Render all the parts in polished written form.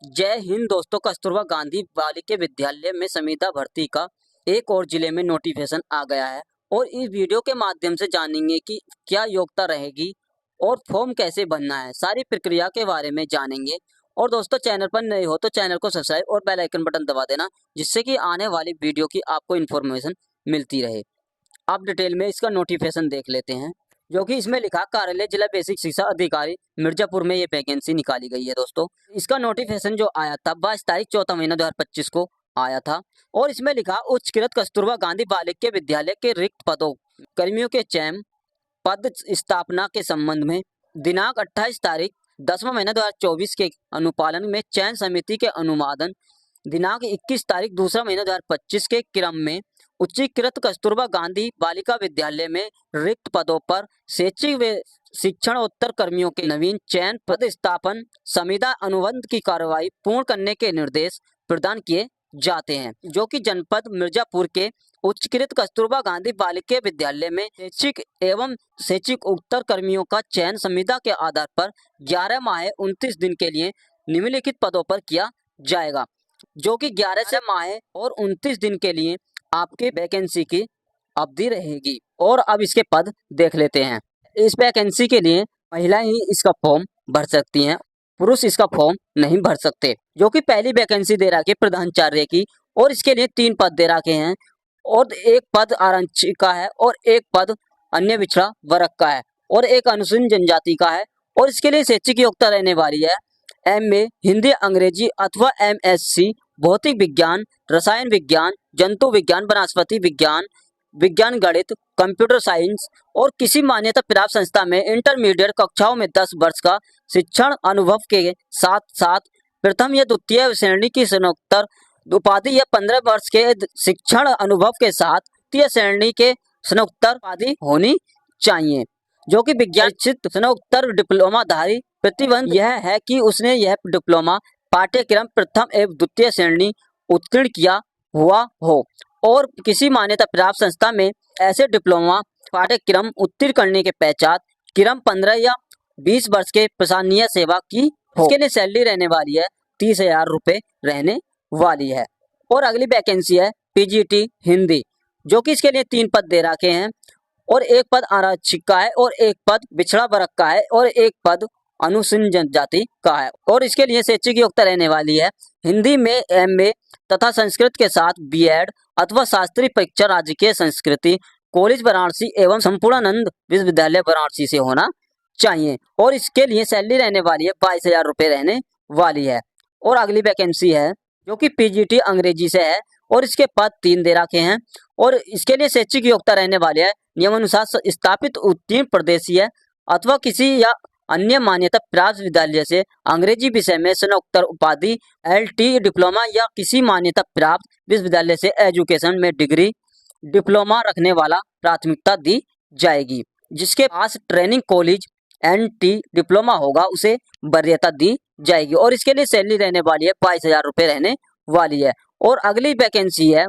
जय हिंद दोस्तों। कस्तूरबा गांधी बालिका विद्यालय में संविदा भर्ती का एक और जिले में नोटिफिकेशन आ गया है और इस वीडियो के माध्यम से जानेंगे कि क्या योग्यता रहेगी और फॉर्म कैसे भरना है। सारी प्रक्रिया के बारे में जानेंगे। और दोस्तों, चैनल पर नए हो तो चैनल को सब्सक्राइब और बेल आइकन बटन दबा देना, जिससे कि आने वाली वीडियो की आपको इन्फॉर्मेशन मिलती रहे। आप डिटेल में इसका नोटिफिकेशन देख लेते हैं, जो कि इसमें लिखा कार्यालय जिला बेसिक शिक्षा अधिकारी मिर्जापुर में ये वैकेंसी निकाली गई है। दोस्तों, इसका नोटिफिकेशन जो आया था 22 तारीख 4 महीना 2025 को आया था और इसमें लिखा उच्चकृत कस्तूरबा गांधी बालिका विद्यालय के रिक्त पदों कर्मियों के चयन पद स्थापना के संबंध में दिनांक 28 तारीख 10वां महीना 2024 के अनुपालन में चयन समिति के अनुमोदन दिनांक 21 तारीख 2 महीना 2025 के क्रम में उच्चीकृत कस्तूरबा गांधी बालिका विद्यालय में रिक्त पदों पर शैक्षिक व शिक्षणोत्तर कर्मियों के नवीन चयन पदस्थापन संविदा अनुबंध की कार्रवाई पूर्ण करने के निर्देश प्रदान किए जाते हैं, जो कि जनपद मिर्जापुर के उच्चकृत कस्तूरबा गांधी बालिका विद्यालय में शैक्षिक एवं शैक्षिक उत्तर कर्मियों का चयन संविदा के आधार पर 11 माह 29 दिन के लिए निम्नलिखित पदों पर किया जाएगा, जो कि 11 से माह और 29 दिन के लिए आपके वैकेंसी की अवधि रहेगी। और अब इसके पद देख लेते हैं। इस वैकेंसी के लिए महिलाएं ही इसका फॉर्म भर सकती हैं, पुरुष इसका फॉर्म नहीं भर सकते। जो कि पहली वैकेंसी दे रखी है प्रधानाचार्य की, और इसके लिए 3 पद दे रखे हैं और एक पद आरक्षित का है और एक पद अन्य पिछड़ा वर्ग का है और एक अनुसूचित जनजाति का है। और इसके लिए शैक्षिक योग्यता रहने वाली है MA हिंदी अंग्रेजी अथवा MSc भौतिक विज्ञान, रसायन विज्ञान, जंतु विज्ञान, वनस्पति विज्ञान, विज्ञान गणित, कंप्यूटर साइंस और किसी मान्यता प्राप्त संस्था में इंटरमीडिएट कक्षाओं में 10 वर्ष का शिक्षण अनुभव के साथ साथ प्रथम या द्वितीय श्रेणी की स्नातकोत्तर उपाधि या 15 वर्ष के शिक्षण अनुभव के साथ तृतीय श्रेणी के स्नातकोत्तर उपाधि होनी चाहिए। जो कि विज्ञान स्नातकोत्तर डिप्लोमाधारी प्रतिबंध यह है कि उसने यह डिप्लोमा पाठ्यक्रम प्रथम एवं द्वितीय श्रेणी उत्तीर्ण किया हुआ हो और किसी मान्यता प्राप्त संस्था में ऐसे डिप्लोमा पाठ्यक्रम उत्तीर्ण करने के पश्चात क्रम 15 या 20 वर्ष के प्रशासनीय सेवा की हो। इसके लिए सैलरी रहने वाली है 30,000 रुपये रहने वाली है। और अगली वैकेंसी है PGT हिंदी, जो कि इसके लिए 3 पद दे रखे हैं और एक पद आरक्षित का है और एक पद पिछड़ा वर्ग का है और एक पद अनुसूचित जनजाति का है। और इसके लिए शैक्षिक योग्यता रहने वाली है हिंदी में MA तथा संस्कृत के साथ B.Ed अथवा शास्त्रीय परीक्षा राजकीय संस्कृति कॉलेज वाराणसी एवं संपूर्णानंद विश्वविद्यालय वाराणसी से होना चाहिए। और इसके लिए सैलरी रहने वाली है 22,000 रुपये रहने वाली है। और अगली वैकेंसी है जो कि PGT अंग्रेजी से है और इसके पद 3 दे रखे हैं और इसके लिए शैक्षिक योग्यता रहने वाली है नियमानुसार स्थापित उत्तीर्ण प्रदेशीय अथवा किसी या अन्य मान्यता प्राप्त विद्यालय से अंग्रेजी विषय में स्नातकोत्तर उपाधि LT डिप्लोमा या किसी मान्यता प्राप्त विश्वविद्यालय से एजुकेशन में डिग्री डिप्लोमा रखने वाला प्राथमिकता दी जाएगी। जिसके पास ट्रेनिंग कॉलेज NT डिप्लोमा होगा उसे वरीयता दी जाएगी। और इसके लिए सैलरी रहने वाली है 22,000 रुपये रहने वाली है। और अगली वैकेंसी है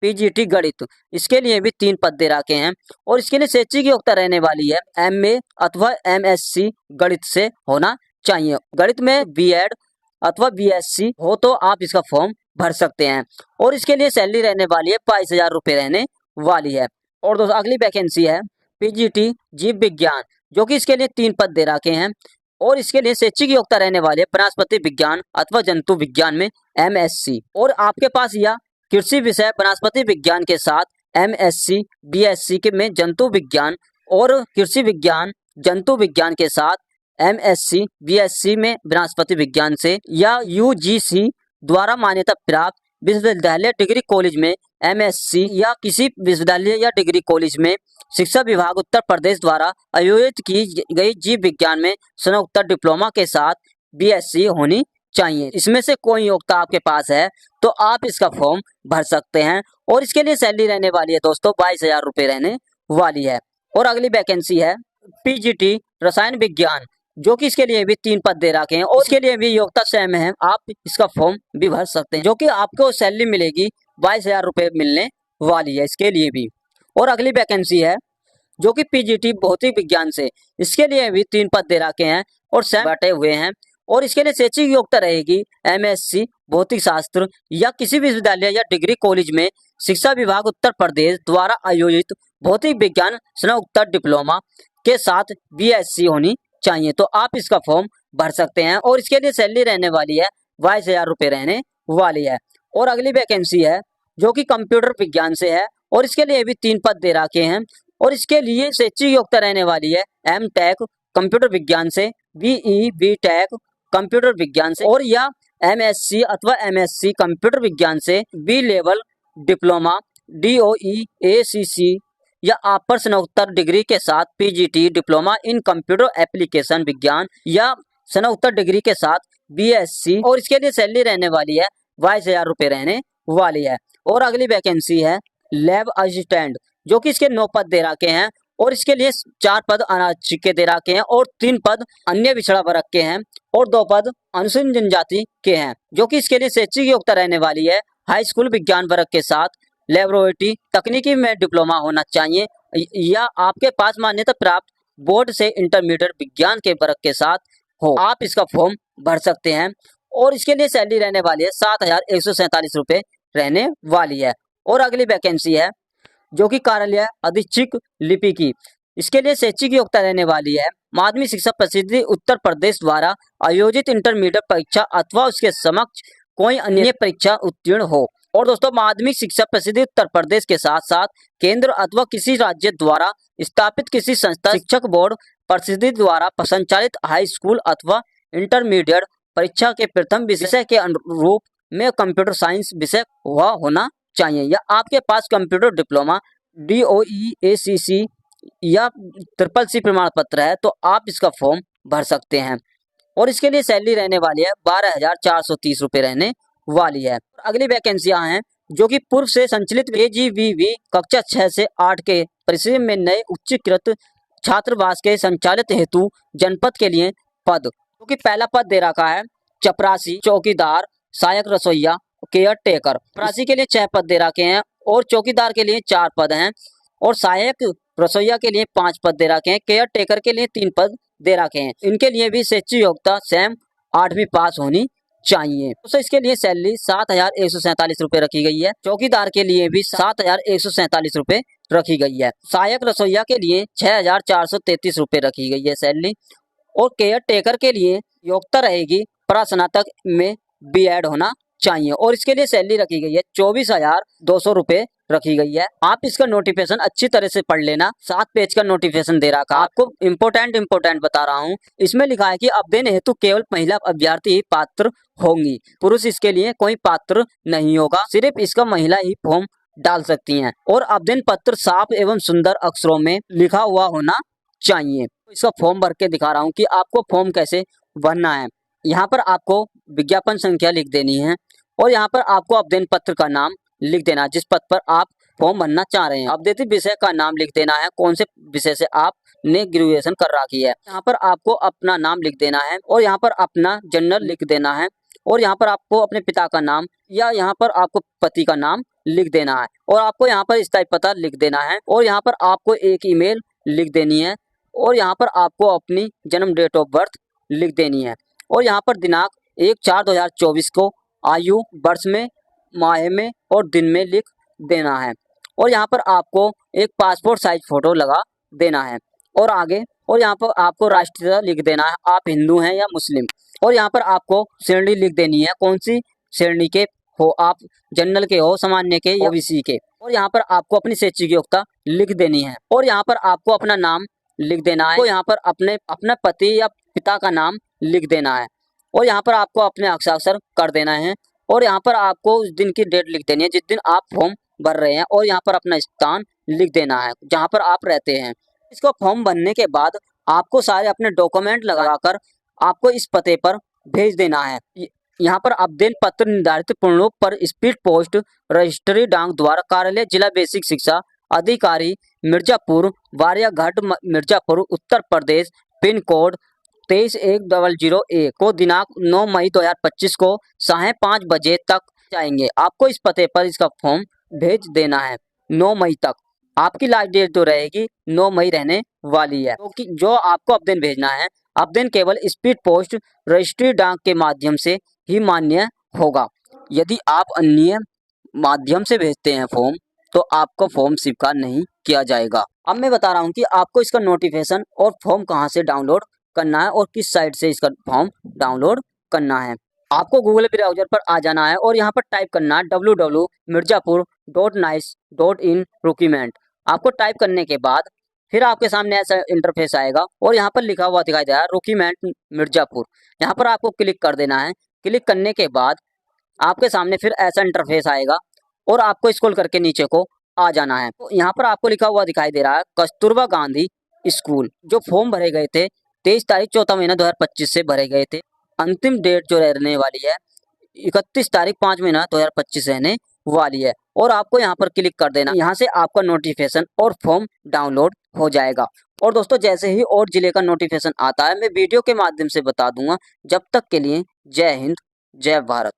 PGT गणित, इसके लिए भी 3 पद दे रखे हैं और इसके लिए शैक्षिक योग्यता रहने वाली है MA अथवा MSc गणित से होना चाहिए। गणित में B.Ed अथवा BSc हो तो आप इसका फॉर्म भर सकते हैं और इसके लिए सैलरी रहने वाली है 22,000 रुपये रहने वाली है। और दोस्तों, अगली वैकेंसी है PGT जीव विज्ञान, जो कि इसके लिए 3 पद दे रखे हैं और इसके लिए शैक्षिक योग्यता रहने वाली है वनस्पति विज्ञान अथवा जंतु विज्ञान में MSc। और आपके पास यह कृषि विषय वनस्पति विज्ञान के साथ MSc BSc के में जंतु विज्ञान और कृषि विज्ञान जंतु विज्ञान के साथ MSc BSc में वनस्पति विज्ञान से या UGC द्वारा मान्यता प्राप्त विश्वविद्यालय डिग्री कॉलेज में MSc या किसी विश्वविद्यालय या डिग्री कॉलेज में शिक्षा विभाग उत्तर प्रदेश द्वारा आयोजित की गई जीव विज्ञान में स्नातकोत्तर डिप्लोमा के साथ BSc होनी चाहिए। इसमें से कोई योग्यता आपके पास है तो आप इसका फॉर्म भर सकते हैं और इसके लिए सैलरी रहने वाली है दोस्तों 22,000 रुपये रहने वाली है। और अगली वैकेंसी है PGT रसायन विज्ञान, जो कि इसके लिए भी 3 पद दे रखे हैं और इसके लिए भी योग्यता सेम है, आप इसका फॉर्म भी भर सकते हैं, जो कि आपको सैलरी मिलेगी 22,000 रुपये मिलने वाली है इसके लिए भी। और अगली वैकेंसी है जो कि PGT भौतिक विज्ञान से, इसके लिए भी 3 पद दे रखे हैं और सेम बटे हुए हैं और इसके लिए शैक्षिक योग्यता रहेगी MSc भौतिक शास्त्र या किसी विश्वविद्यालय या डिग्री कॉलेज में शिक्षा विभाग उत्तर प्रदेश द्वारा आयोजित भौतिक विज्ञान स्नातकोत्तर डिप्लोमा के साथ BSc होनी चाहिए। तो आप इसका फॉर्म भर सकते हैं और इसके लिए सैलरी रहने वाली है 22,000 रुपये रहने वाली है। और अगली वैकेंसी है जो कि कंप्यूटर विज्ञान से है और इसके लिए भी 3 पद दे रखे हैं और इसके लिए शैक्षिक योग्यता रहने वाली है M.Tech कंप्यूटर विज्ञान से, BE B.Tech कंप्यूटर विज्ञान से और या MSc अथवा MSc कंप्यूटर विज्ञान से B level diploma DOE ACC या अपर स्नातकोत्तर डिग्री के साथ PGT diploma in computer application विज्ञान या स्नातकोत्तर डिग्री के साथ BSc और इसके लिए सैलरी रहने वाली है 22,000 रुपये रहने वाली है। और अगली वैकेंसी है लैब असिस्टेंट जो कि इसके 9 पद दे रखे हैं और इसके लिए 4 पद अनारक्षित के दे रखे हैं और 3 पद अन्य पिछड़ा वर्ग के हैं और 2 पद अनुसूचित जनजाति के हैं जो कि इसके लिए शैक्षिक योग्यता रहने वाली है हाई स्कूल विज्ञान वर्ग के साथ लेबोरेटरी तकनीकी में डिप्लोमा होना चाहिए या आपके पास मान्यता प्राप्त बोर्ड से इंटरमीडिएट विज्ञान के वर्ग के साथ हो। आप इसका फॉर्म भर सकते हैं और इसके लिए सैलरी रहने वाली है 7,147 रुपये रहने वाली है। और अगली वैकेंसी है जो कि कार्यालय अधीक्षक लिपि की। इसके लिए शैक्षिक योग्यता रहने वाली है माध्यमिक शिक्षा प्रसिद्धि उत्तर प्रदेश द्वारा आयोजित इंटरमीडिएट परीक्षा अथवा उसके समक्ष कोई अन्य परीक्षा उत्तीर्ण हो। और दोस्तों माध्यमिक शिक्षा प्रसिद्धि उत्तर प्रदेश के साथ साथ केंद्र अथवा किसी राज्य द्वारा स्थापित किसी संस्था शिक्षक बोर्ड प्रसिद्धि द्वारा संचालित हाई स्कूल अथवा इंटरमीडिएट परीक्षा के प्रथम विषय के अनुरूप में कंप्यूटर साइंस विषय हुआ होना चाहिए या आपके पास कंप्यूटर डिप्लोमा DOE ACC या CCC प्रमाण पत्र है तो आप इसका फॉर्म भर सकते हैं और इसके लिए सैलरी रहने वाली है 12,430 रुपये रहने वाली है। अगली वैकेंसियां हैं जो कि पूर्व से संचालित KGVV कक्षा 6 से 8 के परिसर में नए उच्चीकृत छात्रावास के संचालित हेतु जनपद के लिए पद जो कि पहला पद दे रखा है चपरासी चौकीदार सहायक रसोइया केयर टेकर। चपरासी के लिए 6 पद दे रखे हैं और चौकीदार के लिए 4 पद हैं और सहायक रसोइया के लिए 5 पद दे रखे हैं, केयर टेकर के लिए 3 पद दे रखे हैं। इनके लिए भी शैक्षिक योग्यता सेम 8वीं पास होनी चाहिए। तो इसके लिए सैलरी 7,147 रुपये रखी गई है। चौकीदार के लिए भी 7,147 रुपये रखी गई है। सहायक रसोइया के लिए 6,433 रुपये रखी गई है सैलरी और केयर टेकर के लिए योग्यता रहेगी स्नातक में B.Ed होना चाहिए और इसके लिए सैलरी रखी गई है 24,200 रुपये रखी गई है। आप इसका नोटिफिकेशन अच्छी तरह से पढ़ लेना। 7 पेज का नोटिफिकेशन दे रखा है। आपको इम्पोर्टेंट बता रहा हूँ। इसमें लिखा है कि आवेदन हेतु केवल महिला अभ्यर्थी ही पात्र होंगी, पुरुष इसके लिए कोई पात्र नहीं होगा। सिर्फ इसका महिला ही फॉर्म डाल सकती हैं और आवेदन पत्र साफ एवं सुंदर अक्षरों में लिखा हुआ होना चाहिए। इसका फॉर्म भर के दिखा रहा हूँ कि आपको फॉर्म कैसे भरना है। यहाँ पर आपको विज्ञापन संख्या लिख देनी है और यहाँ पर आपको आवेदन पत्र का नाम लिख देना जिस पद पर आप फॉर्म भरना चाह रहे हैं। आवेदित विषय का नाम लिख देना है, कौन से विषय से आपने ग्रेजुएशन कर रखी है। यहाँ पर आपको अपना नाम लिख देना है और यहाँ पर अपना जनरल लिख देना है और यहाँ पर आपको अपने पिता का नाम या यहाँ पर आपको पति का नाम लिख देना है और आपको यहाँ पर स्थायी पता लिख देना है और यहाँ पर आपको एक ईमेल लिख देनी है और यहाँ पर आपको अपनी जन्म डेट ऑफ बर्थ लिख देनी है और यहाँ पर दिनांक 1/4/2024 को आयु वर्ष में माह में और दिन में लिख देना है और यहाँ पर आपको एक पासपोर्ट साइज फोटो लगा देना है और आगे और यहाँ पर आपको राष्ट्रीयता लिख देना है, आप हिंदू हैं या मुस्लिम और यहाँ पर आपको श्रेणी लिख देनी है, कौन सी श्रेणी के हो आप, जनरल के हो, सामान्य के या OBC के। और यहाँ पर आपको अपनी शैक्षिक योग्यता लिख देनी है और यहाँ पर आपको अपना नाम लिख देना है। तो यहाँ पर अपने पति या पिता का नाम लिख देना है और यहाँ पर आपको अपने हस्ताक्षर कर देना है और यहाँ पर आपको उस दिन की डेट लिख देनी है जिस दिन आप फॉर्म भर रहे हैं और यहाँ पर अपना स्थान लिख देना है जहाँ पर आप रहते हैं। इसको फॉर्म भरने के बाद आपको सारे अपने डॉक्यूमेंट लगाकर आपको इस पते पर भेज देना है। यहाँ पर आवेदन पत्र निर्धारित पूर्ण पर स्पीड पोस्ट रजिस्ट्री डाक द्वारा कार्यालय जिला बेसिक शिक्षा अधिकारी मिर्जापुर वारियाघाट मिर्जापुर उत्तर प्रदेश पिन कोड 231001 को दिनांक 9 मई 2025 को 5:30 बजे तक जाएंगे। आपको इस पते पर इसका फॉर्म भेज देना है 9 मई तक। आपकी लास्ट डेट जो रहेगी 9 मई रहने वाली है। तो जो आपको आवेदन भेजना है आवेदन केवल स्पीड पोस्ट रजिस्ट्री डाक के माध्यम से ही मान्य होगा। यदि आप अन्य माध्यम से भेजते हैं फॉर्म तो आपका फॉर्म स्वीकार नहीं किया जाएगा। अब मैं बता रहा हूँ कि आपको इसका नोटिफिकेशन और फॉर्म कहाँ से डाउनलोड करना है और किस साइट से इसका फॉर्म डाउनलोड करना है। आपको गूगल ब्राउजर पर आ जाना है और यहाँ पर टाइप करना है www.mirzapur.nice.in डॉक्यूमेंट। आपको टाइप करने के बाद फिर आपके सामने ऐसा इंटरफेस आएगा और यहाँ पर लिखा हुआ दिखाई दे रहा है डॉक्यूमेंट मिर्जापुर। यहाँ पर आपको क्लिक कर देना है। क्लिक करने के बाद आपके सामने फिर ऐसा इंटरफेस आएगा और आपको स्क्रॉल करके नीचे को आ जाना है। तो यहाँ पर आपको लिखा हुआ दिखाई दे रहा है कस्तूरबा गांधी स्कूल। जो फॉर्म भरे गए थे 23 तारीख 4 महीना 2025 से भरे गए थे। अंतिम डेट जो रहने वाली है 31 तारीख 5 महीना 2025 रहने वाली है और आपको यहाँ पर क्लिक कर देना। यहाँ से आपका नोटिफिकेशन और फॉर्म डाउनलोड हो जाएगा। और दोस्तों जैसे ही और जिले का नोटिफिकेशन आता है मैं वीडियो के माध्यम से बता दूंगा। जब तक के लिए जय हिंद, जय भारत।